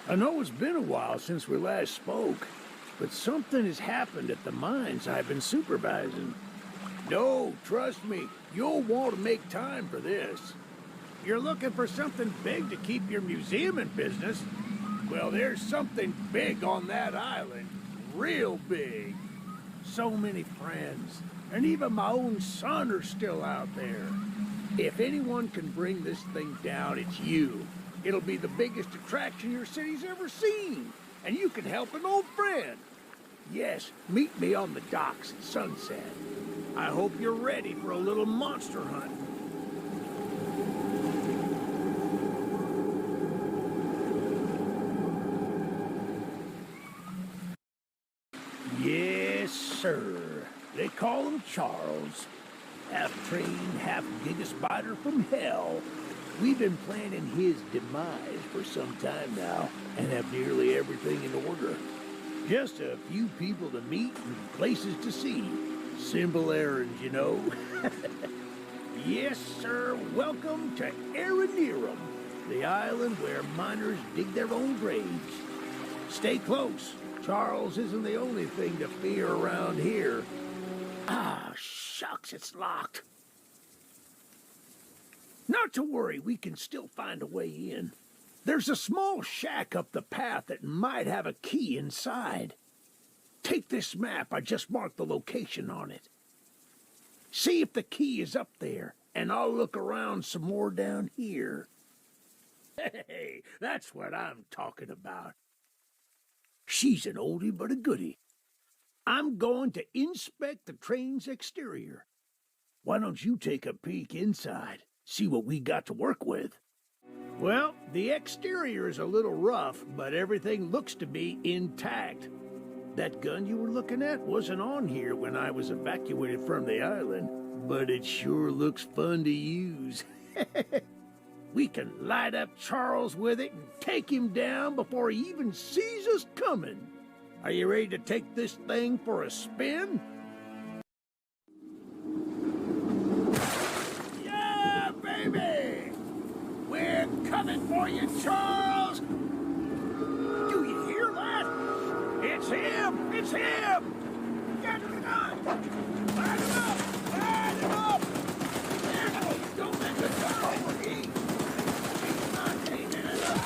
I know it's been a while since we last spoke, but something has happened at the mines I've been supervising. No, trust me, you'll want to make time for this. You're looking for something big to keep your museum in business? Well, there's something big on that island. Real big. So many friends, and even my own son are still out there. If anyone can bring this thing down, it's you. It'll be the biggest attraction your city's ever seen, and you can help an old friend. Yes, meet me on the docks at sunset. I hope you're ready for a little monster hunt. Yes, sir. They call him Charles. Half trained, half giga-spider from hell. We've been planning his demise for some time now, and have nearly everything in order. Just a few people to meet and places to see. Simple errands, you know. Yes, sir. Welcome to Aranerum, the island where miners dig their own graves. Stay close. Charles isn't the only thing to fear around here. Ah, shucks, it's locked. Not to worry, we can still find a way in. There's a small shack up the path that might have a key inside. Take this map, I just marked the location on it. See if the key is up there, and I'll look around some more down here. Hey, that's what I'm talking about. She's an oldie but a goodie. I'm going to inspect the train's exterior. Why don't you take a peek inside, see what we got to work with? Well, the exterior is a little rough, but everything looks to be intact. That gun you were looking at wasn't on here when I was evacuated from the island, but it sure looks fun to use. We can light up Charles with it and take him down before he even sees us coming. Are you ready to take this thing for a spin? Yeah, baby! We're coming for you, Charles! Do you hear that? It's him! It's him! Get it on! Light him up! Light him up! Now, don't let the car overheat! He's not taking it up!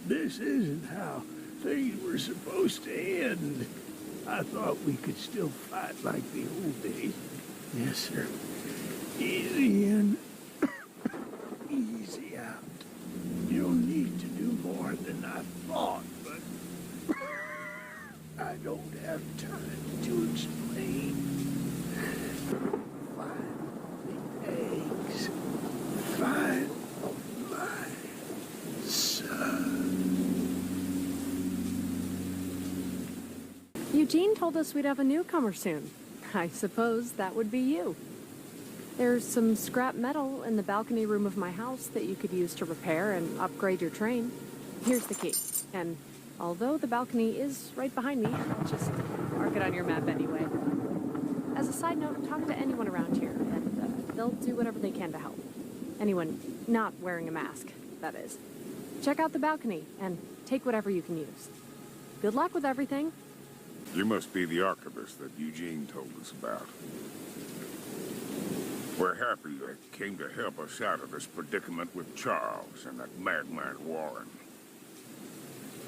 This isn't how things were supposed to end. I thought we could still fight like the old days. Yes, sir. Easy in, easy out. You'll need to do more than I thought, but I don't have time to explain. Find the eggs. Find my son. Eugene told us we'd have a newcomer soon. I suppose that would be you. There's some scrap metal in the balcony room of my house that you could use to repair and upgrade your train. Here's the key. And although the balcony is right behind me, I'll just mark it on your map anyway. As a side note, talk to anyone around here, and they'll do whatever they can to help. Anyone not wearing a mask, that is. Check out the balcony, and take whatever you can use. Good luck with everything. You must be the archivist that Eugene told us about. We're happy you came to help us out of this predicament with Charles and that madman Warren.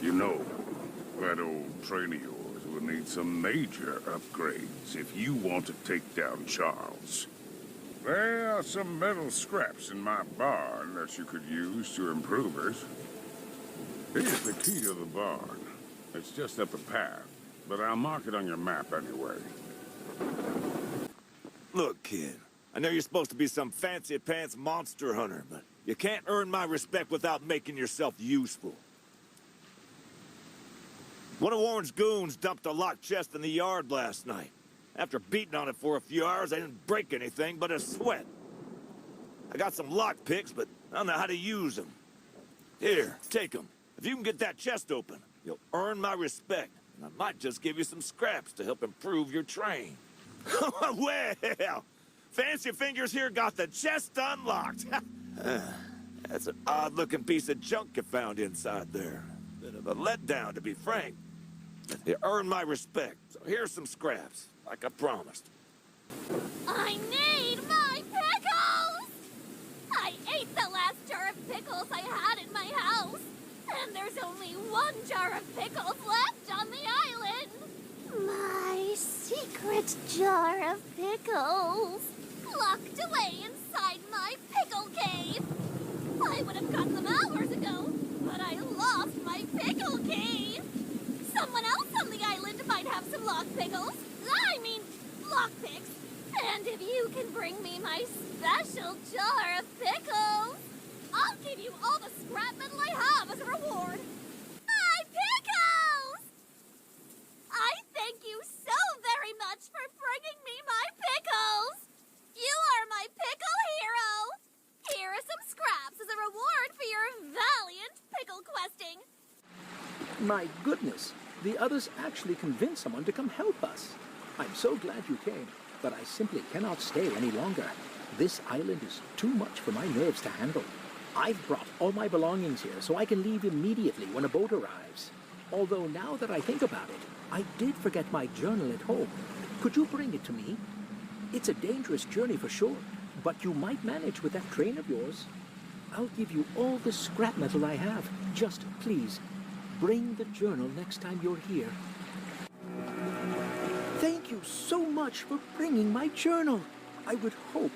You know, that old train of yours will need some major upgrades if you want to take down Charles. There are some metal scraps in my barn that you could use to improve it. Here's the key to the barn. It's just up the path, but I'll mark it on your map anyway. Look, kid, I know you're supposed to be some fancy-pants monster hunter, but you can't earn my respect without making yourself useful. One of Warren's goons dumped a locked chest in the yard last night. After beating on it for a few hours, I didn't break anything but a sweat. I got some lock picks, but I don't know how to use them. Here, take them. If you can get that chest open, you'll earn my respect. And I might just give you some scraps to help improve your train. Well, Fancy Fingers here got the chest unlocked. That's an odd-looking piece of junk you found inside there. Bit of a letdown, to be frank. You earned my respect, so here's some scraps, like I promised. I need my pickles! I ate the last jar of pickles I had in my house, and there's only one jar of pickles left on the island. My secret jar of pickles, locked away inside my pickle cave. I would have gotten them hours ago, but I lost my pickle cave. Someone else on the island might have some locked pickles. Lockpicks. And if you can bring me my special jar of pickles, I'll give you all the scrap metal I have as a reward. My pickles! I thank you so very much for bringing me my pickles. You are my pickle hero. Here are some scraps as a reward for your valiant pickle questing. My goodness, the others actually convinced someone to come help us. I'm so glad you came, but I simply cannot stay any longer. This island is too much for my nerves to handle. I've brought all my belongings here so I can leave immediately when a boat arrives. Although now that I think about it, I did forget my journal at home. Could you bring it to me? It's a dangerous journey for sure, but you might manage with that train of yours. I'll give you all the scrap metal I have. Just please, bring the journal next time you're here. Thank you so much for bringing my journal. I would hope,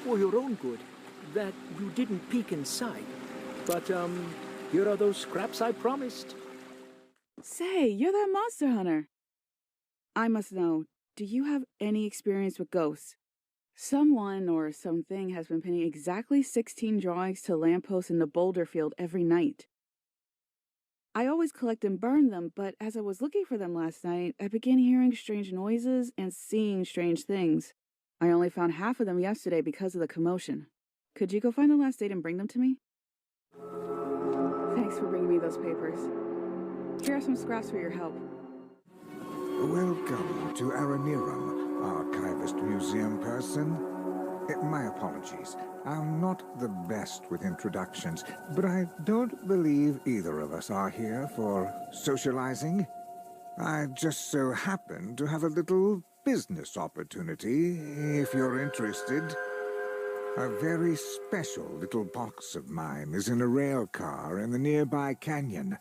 for your own good, that you didn't peek inside. But, here are those scraps I promised. Say, you're that monster hunter. I must know, do you have any experience with ghosts? Someone or something has been pinning exactly 16 drawings to lampposts in the boulder field every night. I always collect and burn them, but as I was looking for them last night, I began hearing strange noises and seeing strange things. I only found half of them yesterday because of the commotion. Could you go find the last date and bring them to me? Thanks for bringing me those papers. Here are some scraps for your help. Welcome to Aranirum, Archivist Museum person. My apologies. I'm not the best with introductions, but I don't believe either of us are here for socializing. I just so happen to have a little business opportunity, if you're interested. A very special little box of mine is in a rail car in the nearby canyon,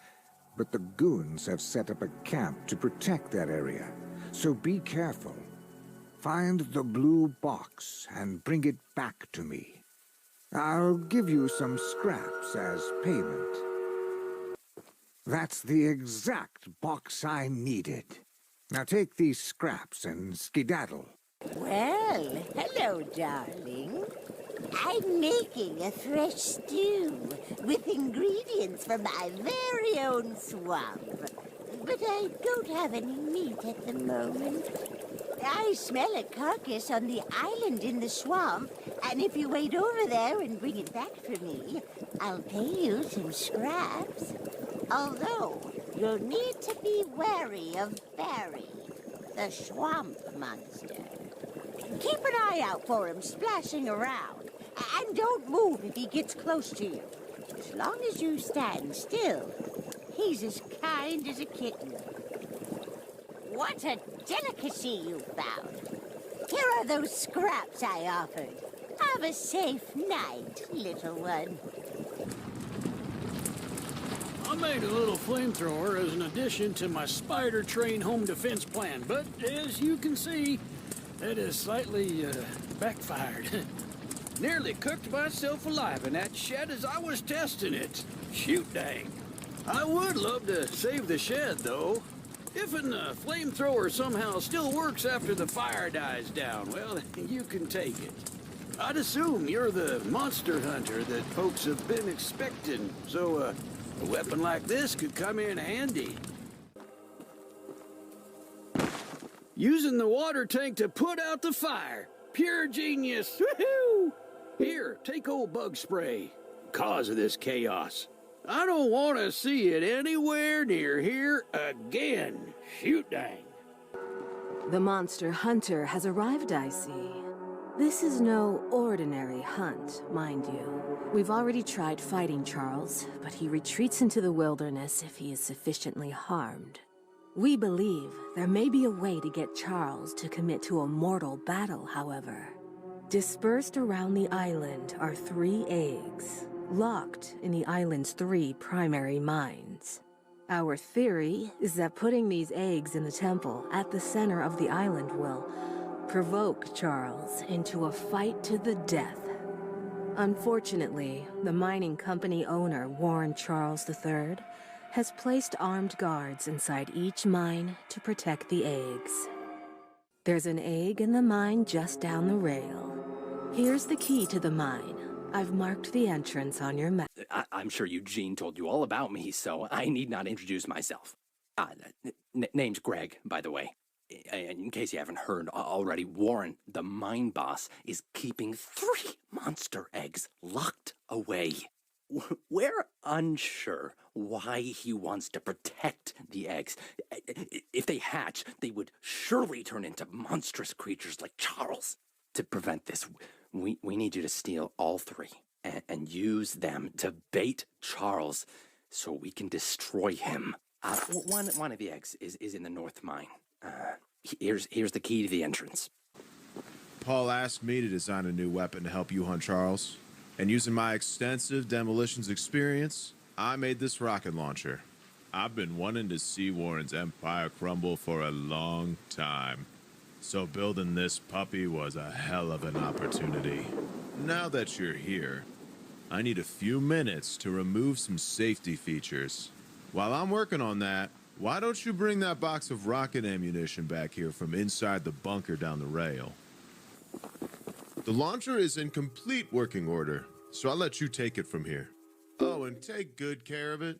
but the goons have set up a camp to protect that area, so be careful. Find the blue box and bring it back to me. I'll give you some scraps as payment. That's the exact box I needed. Now take these scraps and skedaddle. Well, hello, darling. I'm making a fresh stew with ingredients from my very own swamp. But I don't have any meat at the moment. I smell a carcass on the island in the swamp, and if you wait over there and bring it back for me, I'll pay you some scraps. Although, you'll need to be wary of Barry, the swamp monster. Keep an eye out for him splashing around, and don't move if he gets close to you. As long as you stand still, he's as kind as a kitten. What a delicacy you found. Here are those scraps I offered. Have a safe night, little one. I made a little flamethrower as an addition to my spider train home defense plan, but as you can see, it has slightly backfired. Nearly cooked myself alive in that shed as I was testing it. Shoot dang. I would love to save the shed, though. If a flamethrower somehow still works after the fire dies down, well, you can take it. I'd assume you're the monster hunter that folks have been expecting, so a weapon like this could come in handy. Using the water tank to put out the fire. Pure genius. Woohoo! Here, take old bug spray. Cause of this chaos. I don't want to see it anywhere near here again. Shoot dang. The monster hunter has arrived, I see. This is no ordinary hunt, mind you. We've already tried fighting Charles, but he retreats into the wilderness if he is sufficiently harmed. We believe there may be a way to get Charles to commit to a mortal battle, however. Dispersed around the island are 3 eggs, locked in the island's 3 primary mines. Our theory is that putting these eggs in the temple at the center of the island will provoke Charles into a fight to the death. Unfortunately, the mining company owner, Warren Charles III, has placed armed guards inside each mine to protect the eggs. There's an egg in the mine just down the rail. Here's the key to the mine. I've marked the entrance on your map. I'm sure Eugene told you all about me, so I need not introduce myself. Name's Greg, by the way. In case you haven't heard already, Warren, the mine boss, is keeping 3 monster eggs locked away. We're unsure why he wants to protect the eggs. If they hatch, they would surely turn into monstrous creatures like Charles. To prevent this, we need you to steal all 3 and use them to bait Charles so we can destroy him. One of the eggs is in the north mine. Here's the key to the entrance. Paul asked me to design a new weapon to help you hunt Charles. And using my extensive demolitions experience, I made this rocket launcher. I've been wanting to see Warren's empire crumble for a long time. So building this puppy was a hell of an opportunity. Now that you're here, I need a few minutes to remove some safety features. While I'm working on that, why don't you bring that box of rocket ammunition back here from inside the bunker down the rail? The launcher is in complete working order, so I'll let you take it from here. Oh, and take good care of it.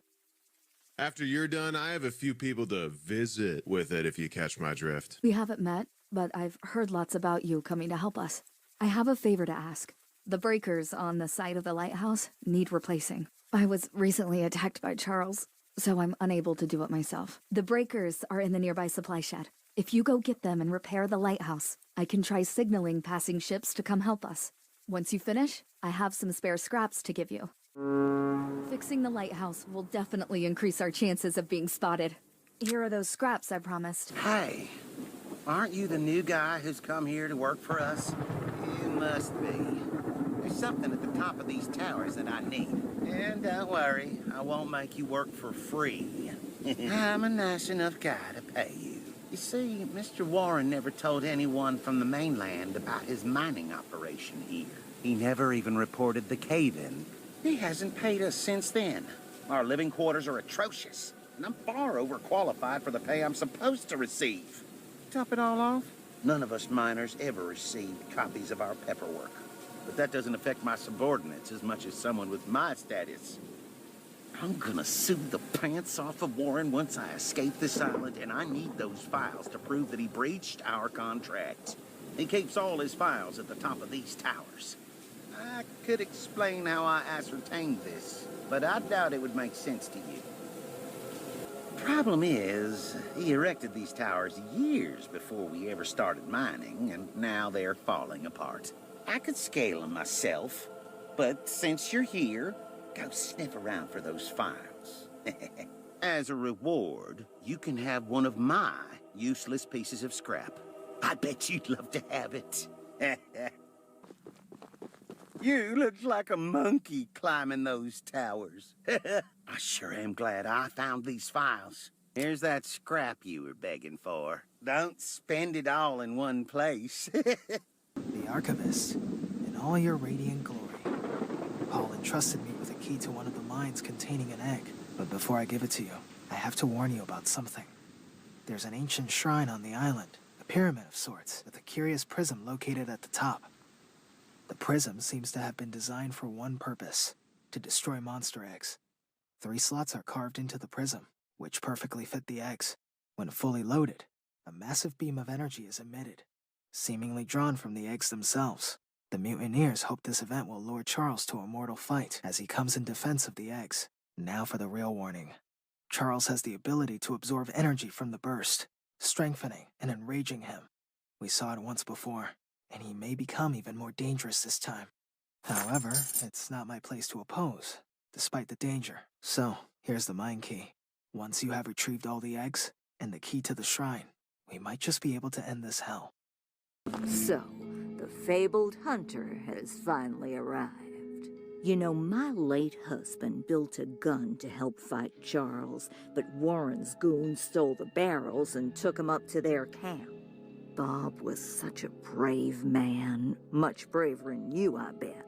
After you're done, I have a few people to visit with it if you catch my drift. We haven't met, but I've heard lots about you coming to help us. I have a favor to ask. The breakers on the side of the lighthouse need replacing. I was recently attacked by Charles, so I'm unable to do it myself. The breakers are in the nearby supply shed. If you go get them and repair the lighthouse, I can try signaling passing ships to come help us. Once you finish, I have some spare scraps to give you. Fixing the lighthouse will definitely increase our chances of being spotted. Here are those scraps I promised. Hey, aren't you the new guy who's come here to work for us? You must be. There's something at the top of these towers that I need. And don't worry, I won't make you work for free. I'm a nice enough guy to pay you. You see, Mr. Warren never told anyone from the mainland about his mining operation here. He never even reported the cave-in. He hasn't paid us since then. Our living quarters are atrocious, and I'm far overqualified for the pay I'm supposed to receive. Top it all off, none of us miners ever received copies of our paperwork. But that doesn't affect my subordinates as much as someone with my status. I'm gonna sue the pants off of Warren once I escape this island, and I need those files to prove that he breached our contract. He keeps all his files at the top of these towers. I could explain how I ascertained this, but I doubt it would make sense to you. Problem is, he erected these towers years before we ever started mining, and now they're falling apart. I could scale them myself, but since you're here, go sniff around for those files. As a reward, you can have one of my useless pieces of scrap. I bet you'd love to have it. You look like a monkey climbing those towers. I sure am glad I found these files. Here's that scrap you were begging for. Don't spend it all in one place. The Archivist, in all your radiant glory. Paul entrusted me with a key to one of the mines containing an egg. But before I give it to you, I have to warn you about something. There's an ancient shrine on the island, a pyramid of sorts, with a curious prism located at the top. The prism seems to have been designed for one purpose, to destroy monster eggs. 3 slots are carved into the prism, which perfectly fit the eggs. When fully loaded, a massive beam of energy is emitted, seemingly drawn from the eggs themselves. The mutineers hope this event will lure Charles to a mortal fight as he comes in defense of the eggs. Now for the real warning. Charles has the ability to absorb energy from the burst, strengthening and enraging him. We saw it once before, and he may become even more dangerous this time. However, it's not my place to oppose, despite the danger. So, here's the mine key. Once you have retrieved all the eggs and the key to the shrine, we might just be able to end this hell. So, the fabled hunter has finally arrived. You know, my late husband built a gun to help fight Charles, but Warren's goons stole the barrels and took them up to their camp. Bob was such a brave man, much braver than you, I bet.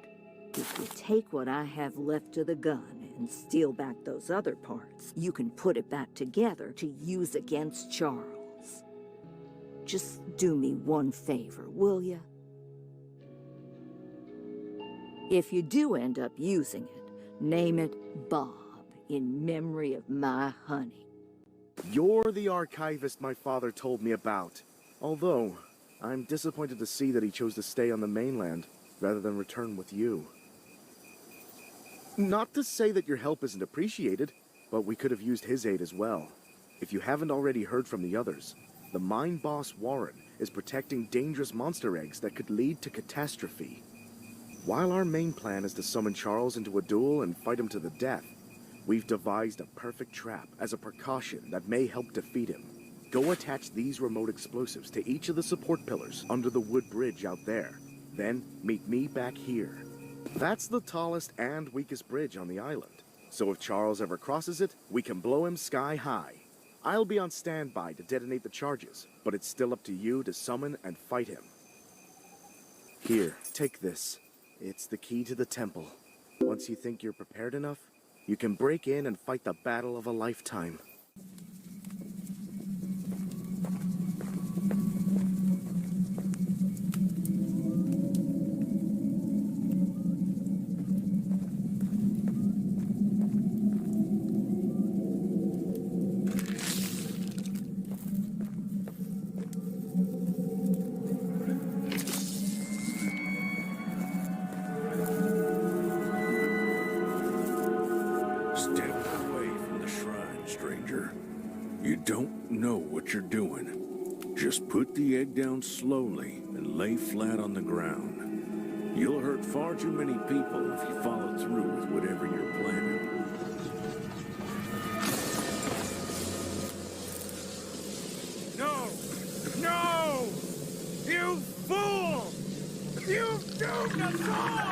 If you take what I have left of the gun and steal back those other parts, you can put it back together to use against Charles. Just do me one favor, will ya? If you do end up using it, name it Bob, in memory of my honey. You're the archivist my father told me about. Although, I'm disappointed to see that he chose to stay on the mainland, rather than return with you. Not to say that your help isn't appreciated, but we could have used his aid as well. If you haven't already heard from the others, the mine boss Warren is protecting dangerous monster eggs that could lead to catastrophe. While our main plan is to summon Charles into a duel and fight him to the death, we've devised a perfect trap as a precaution that may help defeat him. Go attach these remote explosives to each of the support pillars under the wood bridge out there. Then meet me back here. That's the tallest and weakest bridge on the island. So if Charles ever crosses it, we can blow him sky high. I'll be on standby to detonate the charges, but it's still up to you to summon and fight him. Here, take this. It's the key to the temple. Once you think you're prepared enough, you can break in and fight the battle of a lifetime. Just put the egg down slowly and lay flat on the ground. You'll hurt far too many people if you follow through with whatever you're planning. No! No! You fool! You doomed us all!